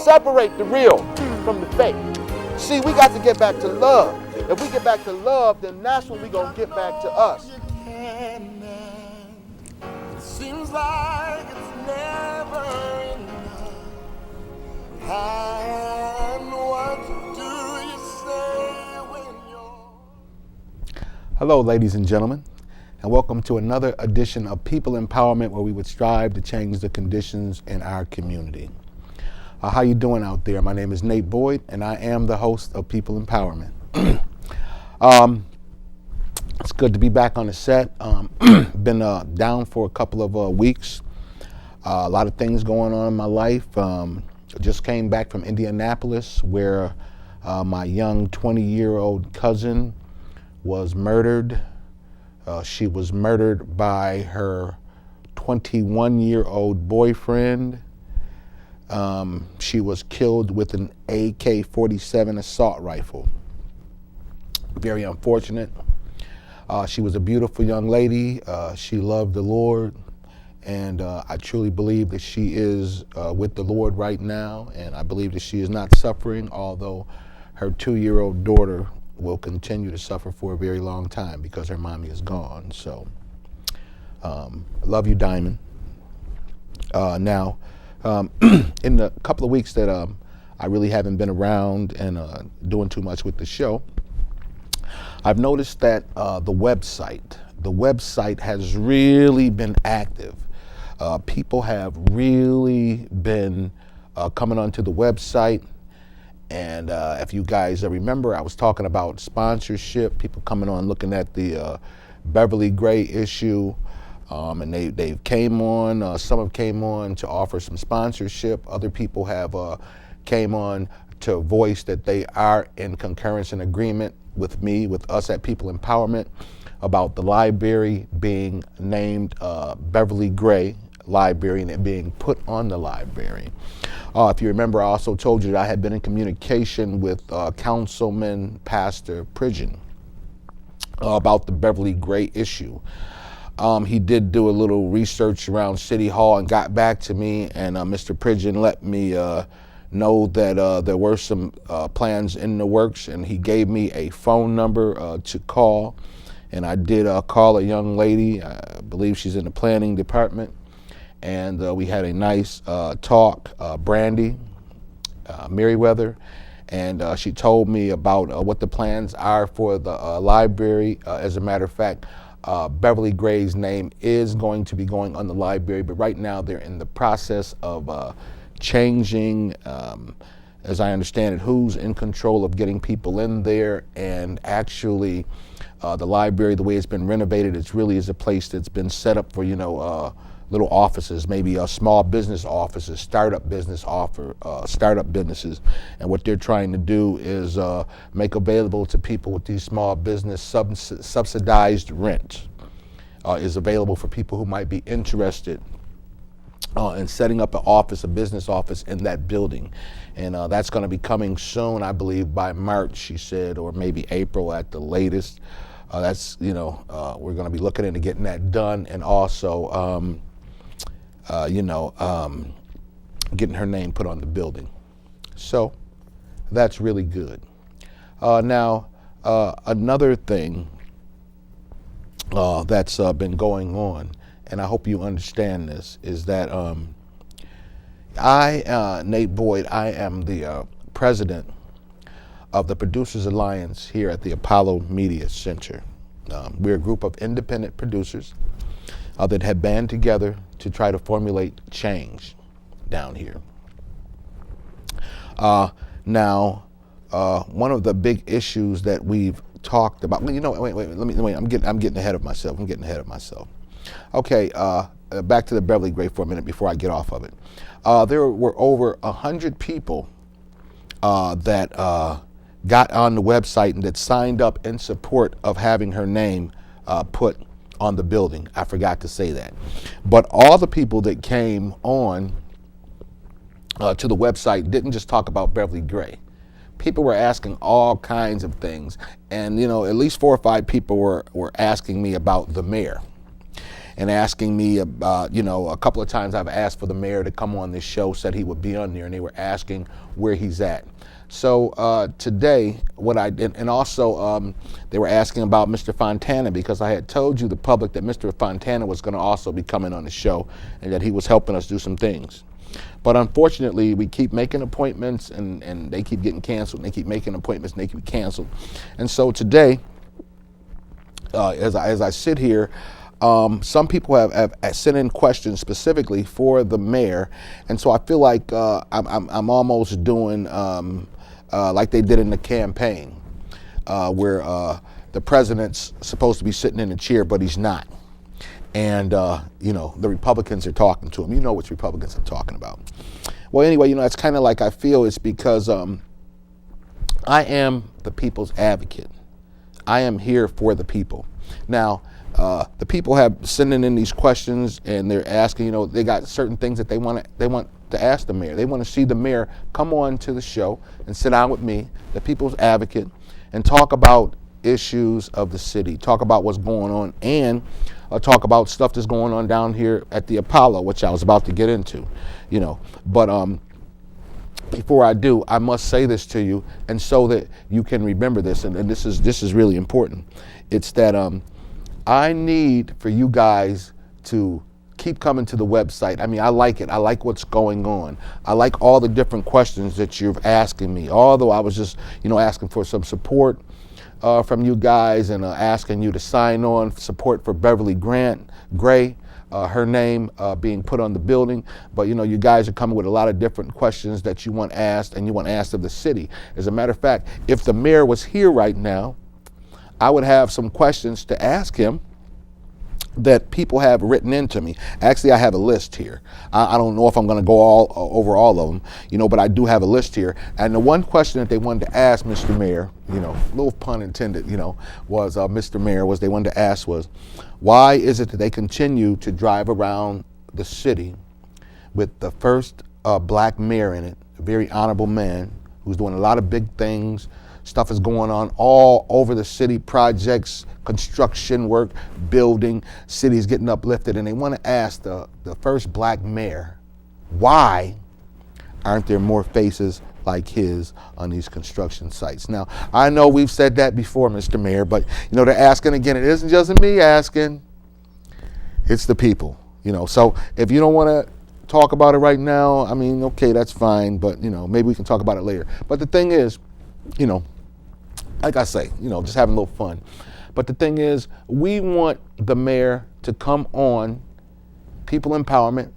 Separate the real from the fake. See, we got to get back to love. If we get back to love, then that's when we're going to get back to us. It seems like it's never enough. And what do you say when you're... Hello, ladies and gentlemen, and welcome to another edition of People Empowerment, where we would strive to change the conditions in our community. How you doing out there? My name is Nate Boyd, and I am the host of People Empowerment. It's good to be back on the set. Been down for a couple of weeks. A lot of things going on in my life. Just came back from Indianapolis, where my young 20-year-old cousin was murdered. She was murdered by her 21-year-old boyfriend. She was killed with an AK-47 assault rifle. Very unfortunate. She was a beautiful young lady. She loved the Lord, and I truly believe that she is with the Lord right now, and I believe that she is not suffering, although her 2-year-old daughter will continue to suffer for a very long time because her mommy is gone. So, love you, Diamond. Now, in the couple of weeks that I really haven't been around and doing too much with the show, I've noticed that the website has really been active. People have really been coming onto the website. And if you guys remember, I was talking about sponsorship, people coming on looking at the Beverly Gray issue. And they came on, some have came on to offer some sponsorship. Other people have came on to voice that they are in concurrence and agreement with me, with us at People Empowerment, about the library being named Beverly Gray Library and it being put on the library. If you remember, I also told you that I had been in communication with Councilman Pastor Pridgeon about the Beverly Gray issue. He did do a little research around City Hall and got back to me, and Mr. Pridgeon let me know that there were some plans in the works, and he gave me a phone number to call, and I did call a young lady. I believe she's in the planning department, and we had a nice talk, Brandy Merriweather, and she told me about what the plans are for the library. As a matter of fact, Beverly Gray's name is going to be going on the library, but right now they're in the process of changing, as I understand it, who's in control of getting people in there. And actually, the library, the way it's been renovated, it really is a place that's been set up for, little offices, maybe small business offices, startup businesses. And what they're trying to do is make available to people with these small business subsidized rent is available for people who might be interested in setting up an office, a business office in that building. And that's going to be coming soon, I believe by March, she said, or maybe April at the latest. That's, we're going to be looking into getting that done, and also, getting her name put on the building. So that's really good. Now, another thing that's been going on, and I hope you understand this, is that Nate Boyd, I am the president of the Producers Alliance here at the Apollo Media Center. We're a group of independent producers that have band together to try to formulate change down here. Now, one of the big issues that we've talked about, wait, I'm getting ahead of myself. Okay, back to the Beverly Gray for a minute before I get off of it. There were over 100 people that got on the website and that signed up in support of having her name put on the building. I forgot to say that. But all the people that came on to the website didn't just talk about Beverly Gray. People were asking all kinds of things. And, at least 4 or 5 people were asking me about the mayor. and asking me about, a couple of times I've asked for the mayor to come on this show, said he would be on there, and they were asking where he's at. So today, what I did, and also they were asking about Mr. Fontana, because I had told you, the public, that Mr. Fontana was going to also be coming on the show and that he was helping us do some things. But unfortunately, we keep making appointments and they keep getting canceled, and they keep making appointments and they keep canceled. And so today, as I sit here, some people have sent in questions specifically for the mayor, and so I feel like I'm almost doing like they did in the campaign, where the president's supposed to be sitting in a chair, but he's not. And, the Republicans are talking to him. You know which Republicans I'm talking about. Well, anyway, it's kind of like I feel it's because I am the people's advocate. I am here for the people. Now, the people have sending in these questions, and they're asking, they got certain things that they want to ask the mayor. They want to see the mayor come on to the show and sit down with me, the people's advocate, and talk about issues of the city, talk about what's going on, and talk about stuff that's going on down here at the Apollo, which I was about to get into, But before I do, I must say this to you, and so that you can remember this, and this is really important. It's that I need for you guys to keep coming to the website. I mean, I like it. I like what's going on. I like all the different questions that you're asking me. Although I was just, asking for some support from you guys, and asking you to sign on support for Beverly Gray, her name being put on the building. But you guys are coming with a lot of different questions that you want asked, and you want asked of the city. As a matter of fact, if the mayor was here right now, I would have some questions to ask him that people have written into me. Actually, I have a list here. I don't know if I'm going to go over all of them, but I do have a list here. And the one question that they wanted to ask Mr. Mayor, little pun intended, was Mr. Mayor, was they wanted to ask was, why is it that they continue to drive around the city with the first black mayor in it, a very honorable man who's doing a lot of big things. Stuff is going on all over the city, projects, construction work, building, cities getting uplifted, and they want to ask the first black mayor, why aren't there more faces like his on these construction sites? Now, I know we've said that before, Mr. Mayor, but they're asking again. It isn't just me asking, it's the people. So if you don't want to talk about it right now, I mean, okay, that's fine, but maybe we can talk about it later. But the thing is, like I say, just having a little fun. But the thing is, we want the mayor to come on People Empowerment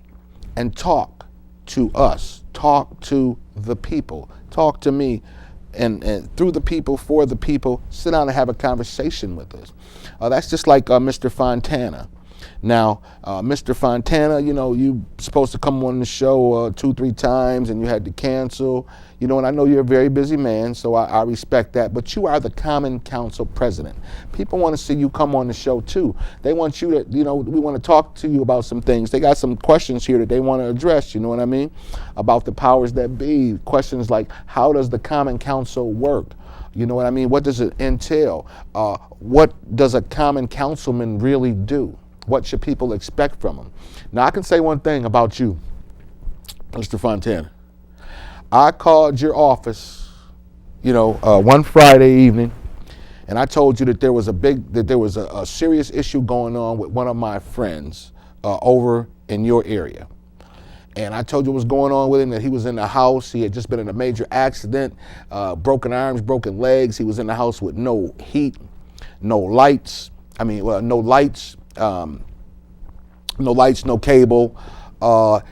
and talk to us, talk to the people, talk to me, and through the people, for the people, sit down and have a conversation with us. That's just like Mr. Fontana. Now, Mr. Fontana, you supposed to come on the show 2-3 times, and you had to cancel. And I know you're a very busy man, so I respect that. But you are the Common Council president. People want to see you come on the show too. They want you to, we want to talk to you about some things. They got some questions here that they want to address. You know what I mean? About the powers that be. Questions like, how does the Common Council work? You know what I mean? What does it entail? What does a common councilman really do? What should people expect from him? Now, I can say one thing about you, Mr. Fontana. I called your office, one Friday evening, and I told you that there was a serious issue going on with one of my friends over in your area. And I told you what was going on with him, that he was in the house. He had just been in a major accident, broken arms, broken legs. He was in the house with no heat, no lights. No lights, no cable.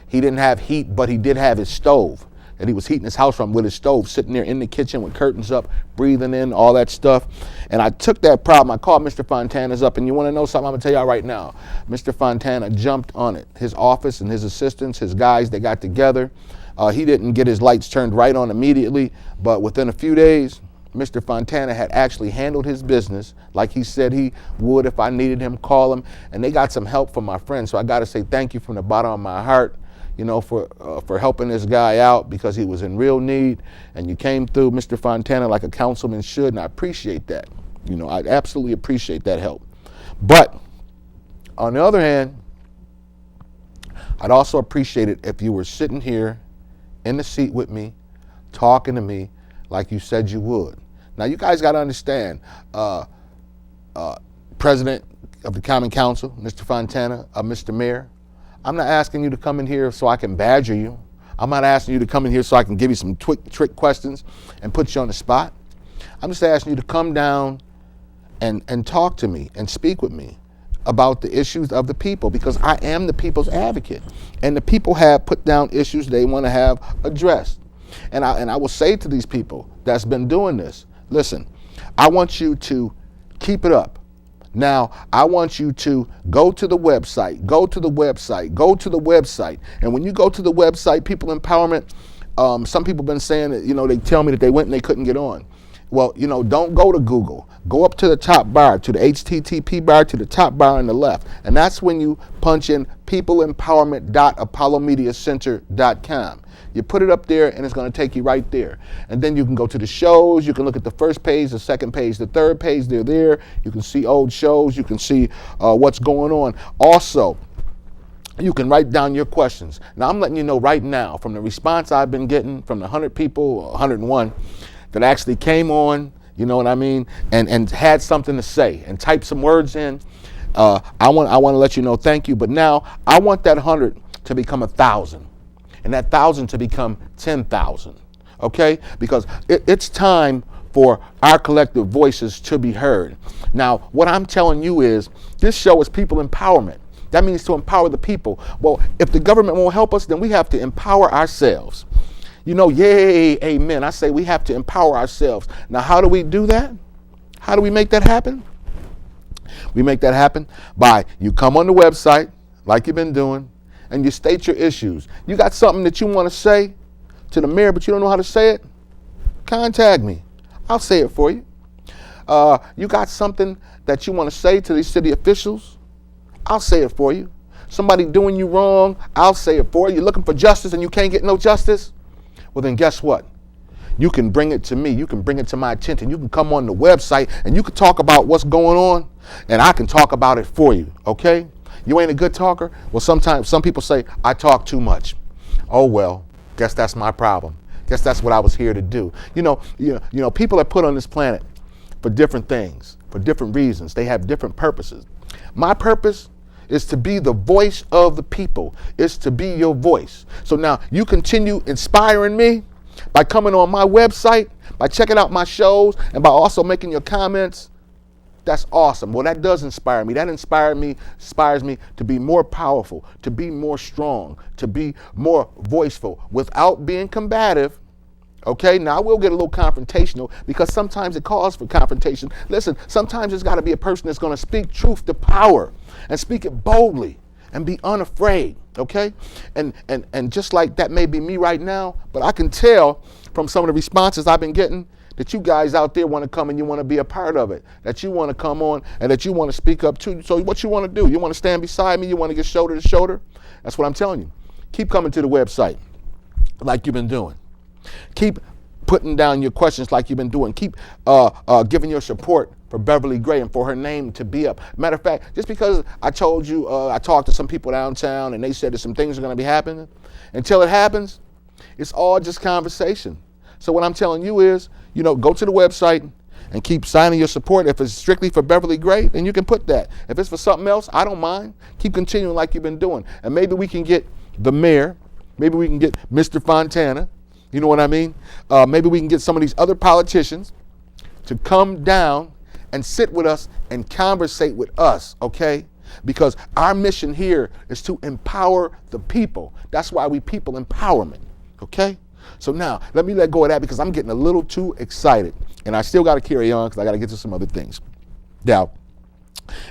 He didn't have heat, but he did have his stove. And he was heating his house from with his stove, sitting there in the kitchen with curtains up, breathing in, all that stuff. And I took that problem. I called Mr. Fontana's up, and you want to know something? I'm going to tell y'all right now. Mr. Fontana jumped on it. His office and his assistants, his guys, they got together. He didn't get his lights turned right on immediately, but within a few days, Mr. Fontana had actually handled his business like he said he would if I needed him, call him. And they got some help from my friends. So I got to say thank you from the bottom of my heart, for helping this guy out, because he was in real need. And you came through, Mr. Fontana, like a councilman should, and I appreciate that. I absolutely appreciate that help. But On the other hand, I'd also appreciate it if you were sitting here in the seat with me, talking to me like you said you would. Now, you guys got to understand, President of the Common Council, Mr. Fontana, Mr. Mayor, I'm not asking you to come in here so I can badger you. I'm not asking you to come in here so I can give you some trick questions and put you on the spot. I'm just asking you to come down and talk to me and speak with me about the issues of the people, because I am the people's advocate, and the people have put down issues they want to have addressed. And I will say to these people that's been doing this, listen, I want you to keep it up. Now, I want you to go to the website, And when you go to the website, People Empowerment, some people have been saying that, they tell me that they went and they couldn't get on. Well, don't go to Google. Go up to the top bar, to the HTTP bar, to the top bar on the left. And that's when you punch in peopleempowerment.apollomediacenter.com. You put it up there and it's going to take you right there. And then you can go to the shows. You can look at the first page, the second page, the third page. They're there. You can see old shows. You can see what's going on. Also, you can write down your questions. Now, I'm letting you know right now, from the response I've been getting from the 100 people, 101, that actually came on, you know what I mean, and had something to say and typed some words in. I want to let you know thank you. But now I want that 100 to become 1,000, and that 1,000 to become 10,000. Okay, because it's time for our collective voices to be heard. Now, what I'm telling you is this show is people empowerment. That means to empower the people. Well, if the government won't help us, then we have to empower ourselves. Yay, amen. I say we have to empower ourselves. Now, how do we do that? How do we make that happen? We make that happen by you come on the website like you've been doing and you state your issues. You got something that you want to say to the mayor, but you don't know how to say it? Contact me. I'll say it for you. You got something that you want to say to these city officials? I'll say it for you. Somebody doing you wrong? I'll say it for you. You're looking for justice and you can't get no justice? Well, then guess what? You can bring it to me. You can bring it to my attention. You can come on the website and you can talk about what's going on, and I can talk about it for you, okay? You ain't a good talker? Well, sometimes some people say, I talk too much. Oh, well, guess that's my problem. Guess that's what I was here to do. People are put on this planet for different things, for different reasons. They have different purposes. My purpose is to be the voice of the people. It's to be your voice. So now you continue inspiring me by coming on my website, by checking out my shows, and by also making your comments. That's awesome. Well, that does inspire me. That inspires me to be more powerful, to be more strong, to be more voiceful without being combative. Okay, now I will get a little confrontational because sometimes it calls for confrontation. Listen, sometimes there's got to be a person that's going to speak truth to power and speak it boldly and be unafraid. Okay, and just like that may be me right now, but I can tell from some of the responses I've been getting that you guys out there want to come and you want to be a part of it, that you want to come on and that you want to speak up too. So what you want to do? You want to stand beside me? You want to get shoulder to shoulder? That's what I'm telling you. Keep coming to the website like you've been doing. Keep putting down your questions like you've been doing. Keep giving your support for Beverly Gray and for her name to be up. Matter of fact, just because I told you, I talked to some people downtown and they said that some things are going to be happening, until it happens, it's all just conversation. So what I'm telling you is, go to the website and keep signing your support. If it's strictly for Beverly Gray, then you can put that. If it's for something else, I don't mind. Keep continuing like you've been doing. And maybe we can get the mayor, maybe we can get Mr. Fontana, you know what I mean? Maybe we can get some of these other politicians to come down and sit with us and conversate with us, okay? Because our mission here is to empower the people. That's why we people empowerment, okay? So now, let me let go of that because I'm getting a little too excited. And I still got to carry on because I got to get to some other things. Now,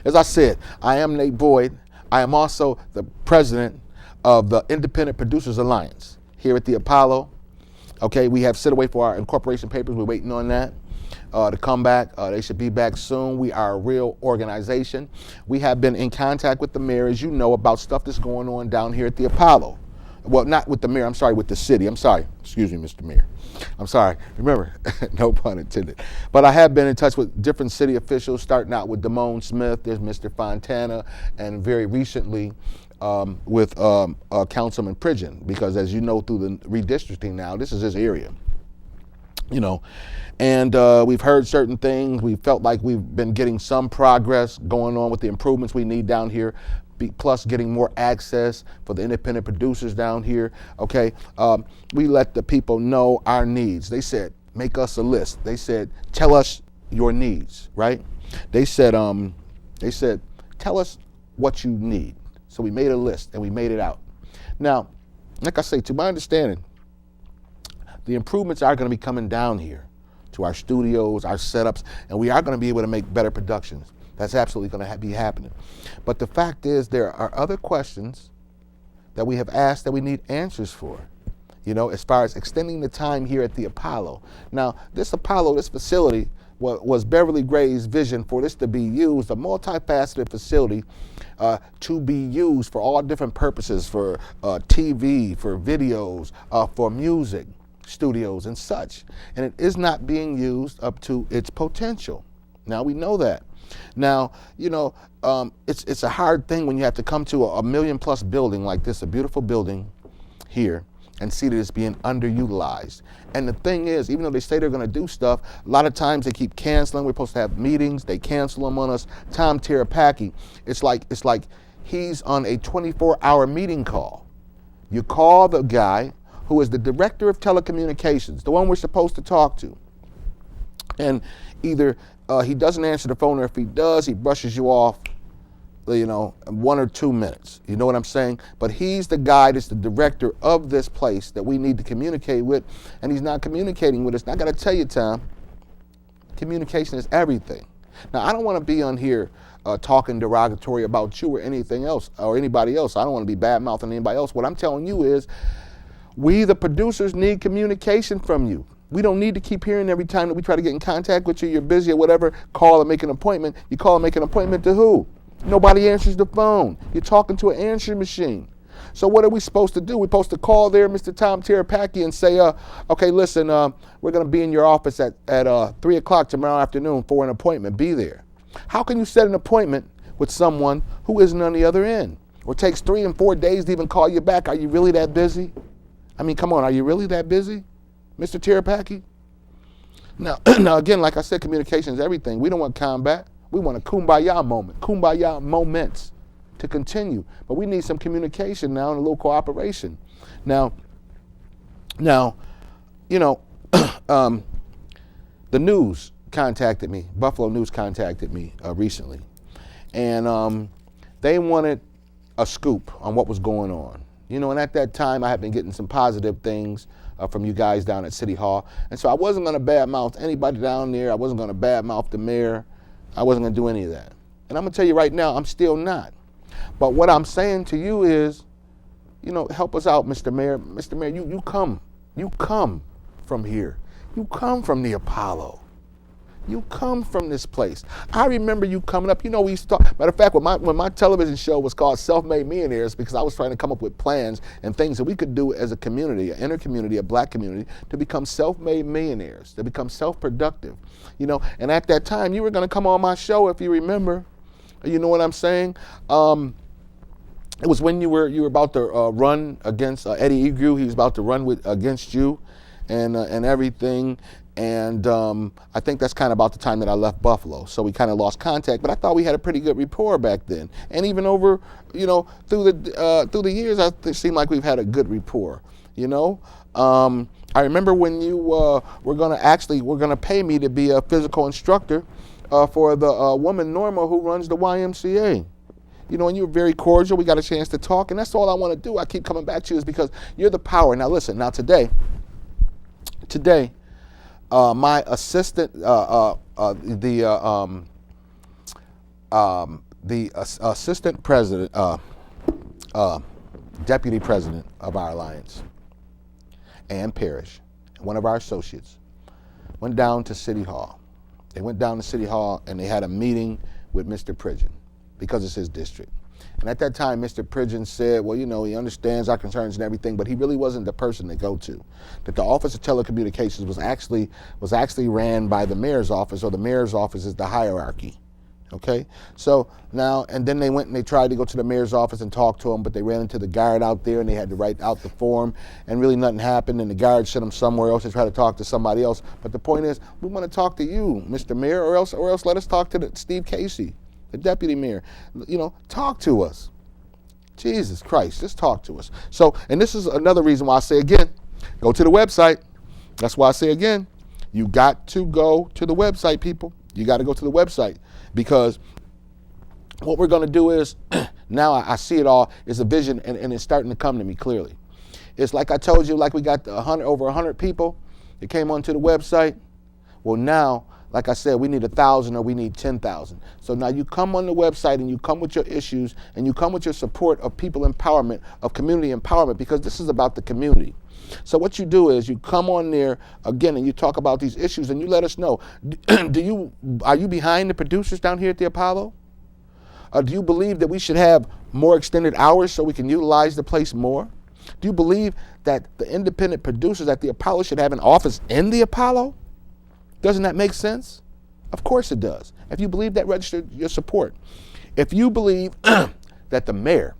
as I said, I am Nate Boyd. I am also the president of the Independent Producers Alliance here at the Apollo. Okay, we have sit away for our incorporation papers. We're waiting on that to come back. They should be back soon. We are a real organization. We have been in contact with the mayor, as you know, about stuff that's going on down here at the Apollo. Well, not with the mayor. I'm sorry, with the city. I'm sorry. Excuse me, Mr. Mayor. I'm sorry. Remember, no pun intended. But I have been in touch with different city officials, starting out with Damone Smith. There's Mr. Fontana, and very recently with Councilman Pridgeon, because as you know, through the redistricting now, this is his area. You know, and we've heard certain things. We felt like we've been getting some progress going on with the improvements we need down here, plus getting more access for the independent producers down here. Okay, we let the people know our needs. They said, make us a list. They said, tell us your needs, right? They said, tell us what you need. So we made a list and we made it out. Now, like I say, to my understanding, the improvements are going to be coming down here to our studios, our setups, and we are going to be able to make better productions. That's absolutely going to be happening. But the fact is, there are other questions that we have asked that we need answers for, you know, as far as extending the time here at the Apollo. Now, this facility was Beverly Gray's vision for this to be used, a multifaceted facility to be used for all different purposes, for TV, for videos, for music studios and such, and it is not being used up to its potential. Now we know that. Now, you know, it's a hard thing when you have to come to a million plus building like this, a beautiful building here, and see that it's being underutilized. And the thing is, even though they say they're going to do stuff, a lot of times they keep canceling. We're supposed to have meetings, they cancel them on us. Tom Terapaki, it's like he's on a 24-hour meeting call. You call the guy who is the director of telecommunications, the one we're supposed to talk to. And either he doesn't answer the phone, or if he does, he brushes you off, you know, 1 or 2 minutes. You know what I'm saying? But he's the guy that's the director of this place that we need to communicate with, and he's not communicating with us. And I got to tell you, Tom, communication is everything. Now, I don't want to be on here talking derogatory about you or anything else, or anybody else. I don't want to be bad-mouthing anybody else. What I'm telling you is, we, the producers, need communication from you. We don't need to keep hearing every time that we try to get in contact with you, you're busy or whatever, call and make an appointment. You call and make an appointment to who? Nobody answers the phone. You're talking to an answering machine. So what are we supposed to do? We're supposed to call there, Mr. Tom Terapaki, and say, okay, listen, we're going to be in your office at 3 o'clock tomorrow afternoon for an appointment. Be there. How can you set an appointment with someone who isn't on the other end? Or takes 3 and 4 days to even call you back? Are you really that busy? I mean, come on, are you really that busy, Mr. Terapaki? Now, again, like I said, communication is everything. We don't want combat. We want a kumbaya moment, kumbaya moments to continue. But we need some communication now and a little cooperation. Now, you know, the news contacted me, Buffalo News contacted me recently. And they wanted a scoop on what was going on. You know, and at that time, I had been getting some positive things from you guys down at City Hall. And so I wasn't going to badmouth anybody down there. I wasn't going to badmouth the mayor. I wasn't going to do any of that. And I'm going to tell you right now, I'm still not. But what I'm saying to you is, you know, help us out, Mr. Mayor. Mr. Mayor, you come from here. You come from the Apollo. You come from this place. I remember you coming up. You know, we used to talk. Matter of fact, when my television show was called Self-Made Millionaires, because I was trying to come up with plans and things that we could do as a community, an inner community, a black community, to become self-made millionaires, to become self-productive. You know, and at that time, you were going to come on my show, if you remember. You know what I'm saying? It was when you were about to run against Eddie Egrew. He was about to run against you, and everything. And I think that's kind of about the time that I left Buffalo. So we kind of lost contact, but I thought we had a pretty good rapport back then. And even over, you know, through the years, it seemed like we've had a good rapport, you know. I remember when you were going to pay me to be a physical instructor for the woman Norma who runs the YMCA. You know, and you were very cordial. We got a chance to talk, and that's all I want to do. I keep coming back to you is because you're the power. Now listen, today, my assistant, the assistant president, deputy president of our alliance, Ann Parrish, one of our associates, went down to City Hall. They went down to City Hall and they had a meeting with Mr. Pridgeon because it's his district. And at that time, Mr. Pridgeon said, well, he understands our concerns and everything, but he really wasn't the person to go to. That the Office of Telecommunications was actually ran by the mayor's office, or the mayor's office is the hierarchy. Okay, so now, and then they went and they tried to go to the mayor's office and talk to him, but they ran into the guard out there and they had to write out the form, and really nothing happened, and the guard sent them somewhere else to try to talk to somebody else. But the point is, we want to talk to you, Mr. Mayor, or else let us talk to Steve Casey, the deputy mayor. Talk to us. Jesus Christ, just talk to us. So, and this is another reason why I say again, go to the website. That's why I say again, you got to go to the website, people. You got to go to the website, because what we're going to do is, now I see it all, it's a vision, and it's starting to come to me clearly. It's like I told you, like we got over 100 people that came onto the website. Well, now, like I said, we need 1,000 or we need 10,000. So now you come on the website and you come with your issues and you come with your support of people empowerment, of community empowerment, because this is about the community. So what you do is you come on there again and you talk about these issues and you let us know. Are you behind the producers down here at the Apollo? Do you believe that we should have more extended hours so we can utilize the place more? Do you believe that the independent producers at the Apollo should have an office in the Apollo? Doesn't that make sense? Of course it does. If you believe that, register your support. If you believe that the mayor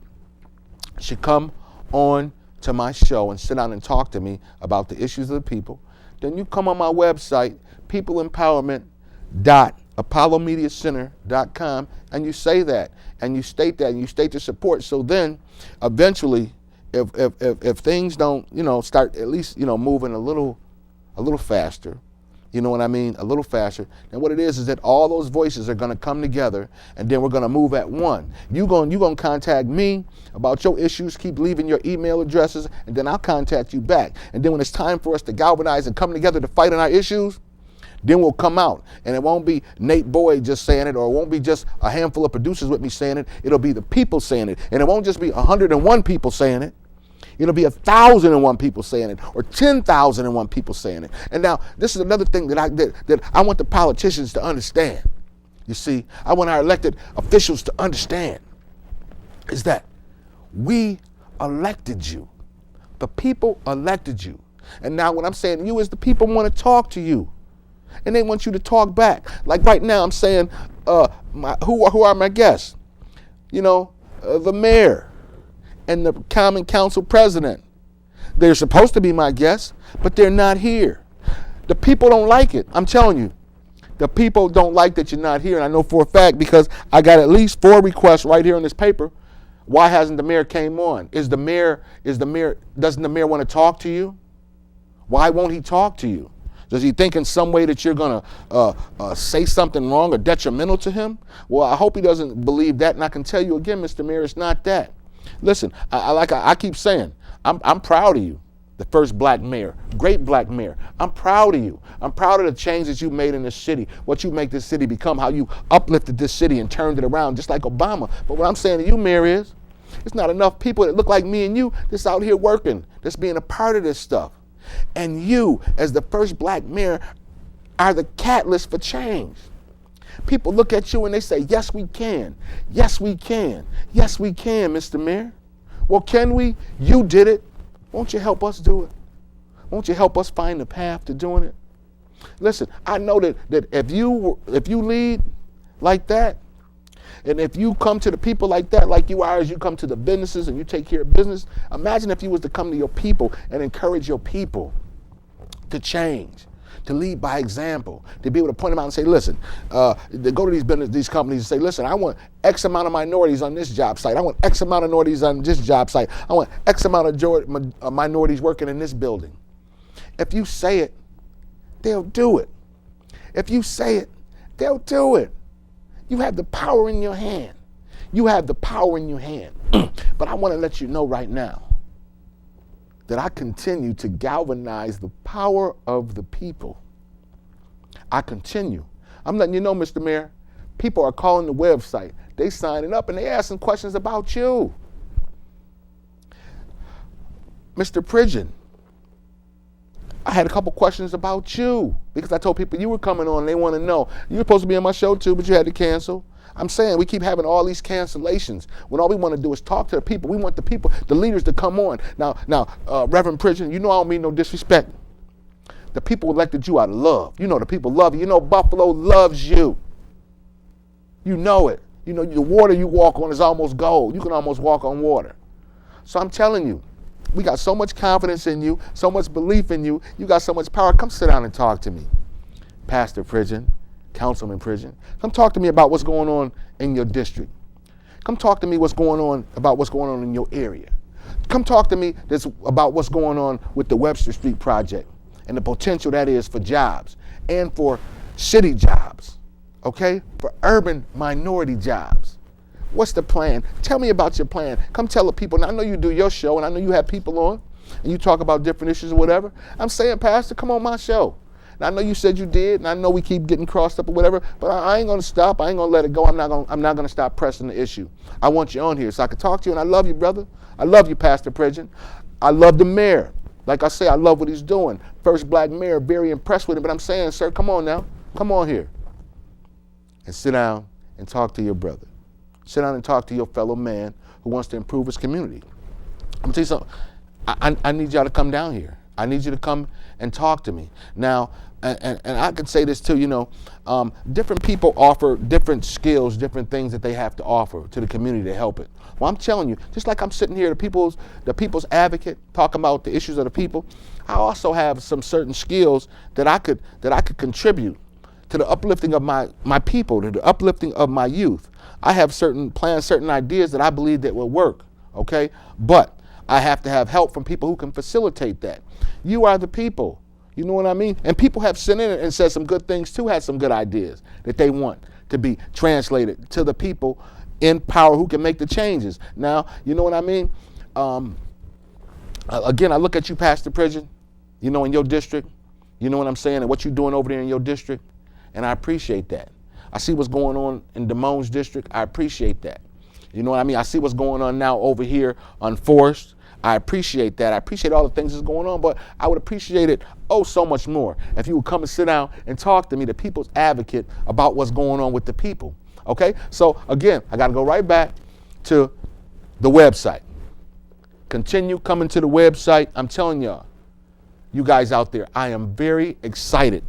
should come on to my show and sit down and talk to me about the issues of the people, then you come on my website, PeopleEmpowerment.ApolloMediaCenter.com, and you say that, and you state that, and you state your support. So then, eventually, if things don't, start at least, moving a little faster, you know what I mean, a little faster, then what it is that all those voices are going to come together, and then we're going to move at one. You're going to contact me about your issues, keep leaving your email addresses, and then I'll contact you back. And then when it's time for us to galvanize and come together to fight on our issues, then we'll come out. And it won't be Nate Boyd just saying it, or it won't be just a handful of producers with me saying it. It'll be the people saying it. And it won't just be 101 people saying it. It'll be 1,001 people saying it, or 10,001 people saying it. And now, this is another thing that I want the politicians to understand. You see, I want our elected officials to understand is that we elected you. The people elected you. And now what I'm saying to you is the people want to talk to you. And they want you to talk back. Like right now, I'm saying, who are my guests? The mayor and the Common Council president. They're supposed to be my guests, but they're not here. The people don't like it. I'm telling you. The people don't like that you're not here. And I know for a fact, because I got at least 4 requests right here on this paper. Why hasn't the mayor came on? Doesn't the mayor want to talk to you? Why won't he talk to you? Does he think in some way that you're going to say something wrong or detrimental to him? Well, I hope he doesn't believe that. And I can tell you again, Mr. Mayor, it's not that. Listen, I keep saying, I'm proud of you, the first black mayor, great black mayor. I'm proud of you. I'm proud of the change that you made in this city, what you make this city become, how you uplifted this city and turned it around, just like Obama. But what I'm saying to you, Mayor, is it's not enough people that look like me and you that's out here working, that's being a part of this stuff. And you, as the first black mayor, are the catalyst for change. People look at you and they say, yes, we can. Yes, we can. Yes, we can, Mr. Mayor. Well, can we? You did it. Won't you help us do it? Won't you help us find the path to doing it? Listen, I know that if you lead like that, and if you come to the people like that, like you are, as you come to the businesses and you take care of business, imagine if you was to come to your people and encourage your people to change, to lead by example, to be able to point them out and say, listen, they go to these companies and say, listen, I want X amount of minorities on this job site. I want X amount of minorities on this job site. I want X amount of minorities working in this building. If you say it, they'll do it. If you say it, they'll do it. You have the power in your hand. You have the power in your hand. But I want to let you know right now that I continue to galvanize the power of the people. I continue. I'm letting you know, Mr. Mayor, people are calling the website. They signing up and they asking questions about you. Mr. Pridgeon, I had a couple questions about you because I told people you were coming on and they want to know. You were supposed to be on my show too, but you had to cancel. I'm saying we keep having all these cancellations when all we want to do is talk to the people. We want the people, the leaders to come on. Now, Reverend Pridgeon, you know I don't mean no disrespect. The people elected you out of love. You know the people love you. You know Buffalo loves you. You know it. You know the water you walk on is almost gold. You can almost walk on water. So I'm telling you, we got so much confidence in you, so much belief in you. You got so much power. Come sit down and talk to me. Pastor Pridgeon, Councilman Pridgeon. Come talk to me about what's going on in your district. Come talk to me about what's going on in your area. Come talk to me about what's going on with the Webster Street project and the potential that is for jobs and for city jobs, okay? For urban minority jobs. What's the plan? Tell me about your plan. Come tell the people. Now, I know you do your show, and I know you have people on, and you talk about different issues or whatever. I'm saying, Pastor, come on my show. And I know you said you did, and I know we keep getting crossed up or whatever, but I ain't going to stop. I ain't going to let it go. I'm not going to stop pressing the issue. I want you on here so I can talk to you, and I love you, brother. I love you, Pastor Pridgeon. I love the mayor. Like I say, I love what he's doing. First black mayor, very impressed with him. But I'm saying, sir, come on now. Come on here. And sit down and talk to your brother. Sit down and talk to your fellow man who wants to improve his community. I'm going to tell you something. I need y'all to come down here. I need you to come and talk to me. Now, and I can say this too, different people offer different skills, different things that they have to offer to the community to help it. Well, I'm telling you, just like I'm sitting here, the people's advocate, talking about the issues of the people, I also have some certain skills that I could contribute to the uplifting of my people, to the uplifting of my youth. I have certain plans, certain ideas that I believe that will work, okay? But I have to have help from people who can facilitate that. You are the people. You know what I mean? And people have sent in and said some good things too, had some good ideas that they want to be translated to the people in power who can make the changes. Now, you know what I mean? Again, I look at you, Pastor Pridgeon, in your district. You know what I'm saying? And what you're doing over there in your district. And I appreciate that. I see what's going on in Damone's district. I appreciate that. You know what I mean? I see what's going on now over here on Forest. I appreciate that. I appreciate all the things that's going on, but I would appreciate it so much more if you would come and sit down and talk to me, the people's advocate, about what's going on with the people. Okay? So again, I got to go right back to the website. Continue coming to the website. I'm telling y'all, you guys out there, I am very excited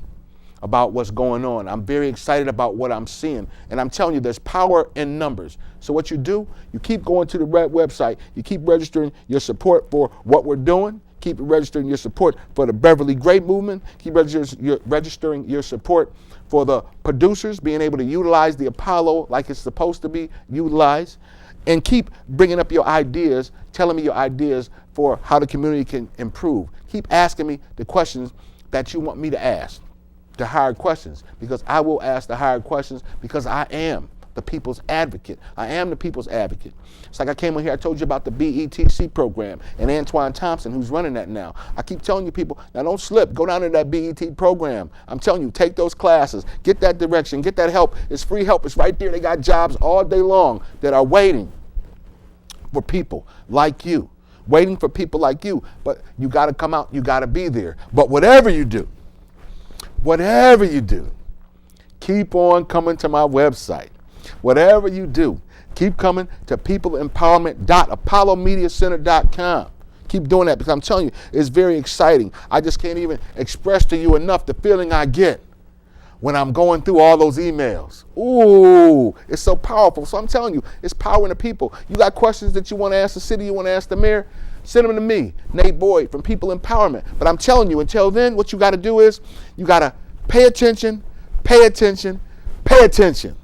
about what's going on. I'm very excited about what I'm seeing. And I'm telling you, there's power in numbers. So what you do, you keep going to the website. You keep registering your support for what we're doing. Keep registering your support for the Beverly Gray movement. Keep registering your support for the producers, being able to utilize the Apollo like it's supposed to be utilized. And keep bringing up your ideas, telling me your ideas for how the community can improve. Keep asking me the questions that you want me to ask. The hard questions, because I will ask the hard questions, because I am the people's advocate. I am the people's advocate. It's like I came on here, I told you about the BETC program and Antoine Thompson, who's running that now. I keep telling you people, now don't slip, go down to that BET program. I'm telling you, take those classes, get that direction, get that help. It's free help, it's right there. They got jobs all day long that are waiting for people like you, waiting for people like you. But you gotta come out, you gotta be there. But whatever you do, keep on coming to my website. Whatever you do, keep coming to PeopleEmpowerment.ApolloMediaCenter.com. Keep doing that, because I'm telling you, it's very exciting. I just can't even express to you enough the feeling I get when I'm going through all those emails. Ooh, it's so powerful. So I'm telling you, it's power in the people. You got questions that you want to ask the city, you want to ask the mayor, send them to me, Nate Boyd from People Empowerment. But I'm telling you, until then, what you got to do is you got to pay attention, pay attention, pay attention.